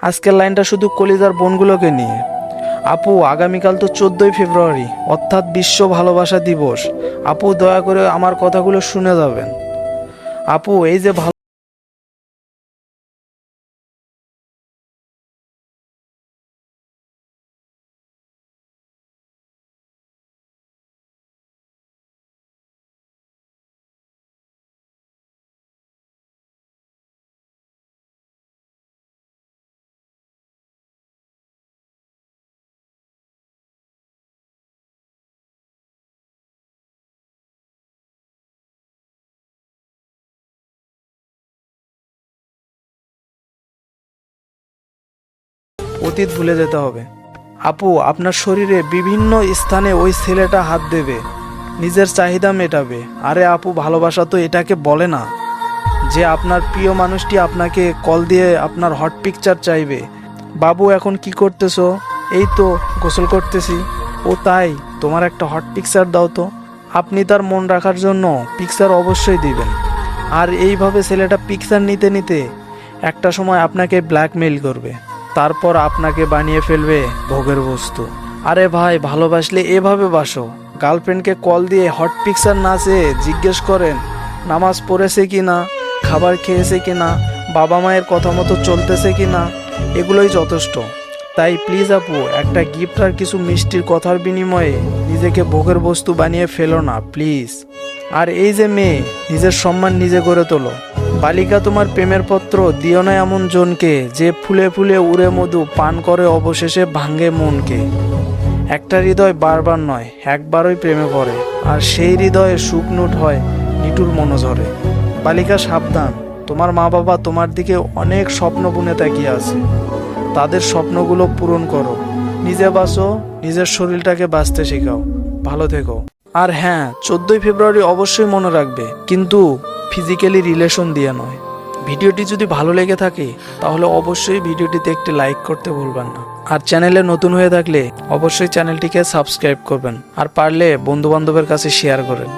আজকের লাইনটা শুধু কলিজার বোনগুলোকে নিয়ে। আপু, আগামীকাল তো 14ই ফেব্রুয়ারি, অর্থাৎ বিশ্ব ভালোবাসা দিবস। আপু, দয়া করে আমার কথাগুলো শুনে যাবেন। আপু, এই যে ভালো অতীত ভুলে যেতে হবে। আপু, আপনার শরীরে বিভিন্ন স্থানে ওই ছেলেটা হাত দেবে, নিজের চাহিদা মেটাবে। আরে আপু, ভালোবাসা তো এটাকে বলে না যে আপনার প্রিয় মানুষটি আপনাকে কল দিয়ে আপনার হট পিকচার চাইবে। বাবু, এখন কি করতেছো? এই তো গোসল করতেছি। ও তাই? তোমার একটা হট পিকচার দাও তো। আপনি তার মন রাখার জন্য পিকচার অবশ্যই দিবেন। আর এইভাবে ছেলেটা পিকচার নিতে নিতে একটা সময় আপনাকে ব্ল্যাকমেইল করবে, তারপর আপনাকে বানিয়ে ফেলবে ভোগের বস্তু। আরে ভাই, ভালোবাসলে এভাবে বাসো। গার্লফ্রেন্ডকে কল দিয়ে হট পিকচার না চেয়ে জিজ্ঞেস করেন নামাজ পড়েছে কি না, খাবার খেয়েছে কি না, বাবা মায়ের কথা মতো চলতেছে কি না। এগুলোই যথেষ্ট। তাই প্লিজ আপু, একটা গিফট আর কিছু মিষ্টির কথার বিনিময়ে নিজেকে ভোগের বস্তু বানিয়ে ফেলো না প্লিজ। আর এই যে মেয়ে, নিজের সম্মান নিজে গড়ে তোলো। বালিকা, তোমার প্রেমের পত্র দিও না এমন জনকে, যে ফুলে ফুলে উড়ে মধু পান করে অবশেষে ভাঙে মনকে। একটা হৃদয় বারবার নয়, একবারই প্রেমে পড়ে, আর সেই হৃদয়ে সুখ নুট হয়, নিটুর মনোঝরে। বালিকা, সাবধান, তোমার মা বাবা তোমার দিকে অনেক স্বপ্ন বুনে তাকিয়ে আছে। তাদের স্বপ্নগুলো পূরণ করো, নিজে বাঁচো, নিজের শরীরটাকে বাঁচতে শেখাও। ভালো থেকো। আর হ্যাঁ, 14ই ফেব্রুয়ারি অবশ্যই মনে রাখবে, কিন্তু ফিজিক্যালি রিলেশন দিয়ে নয়। ভিডিওটি যদি ভালো লেগে থাকে তাহলে অবশ্যই ভিডিওটিতে একটি লাইক করতে ভুলবেন না। আর চ্যানেলে নতুন হয়ে থাকলে অবশ্যই চ্যানেলটিকে সাবস্ক্রাইব করবেন, আর পারলে বন্ধু বান্ধবের কাছে শেয়ার করেন।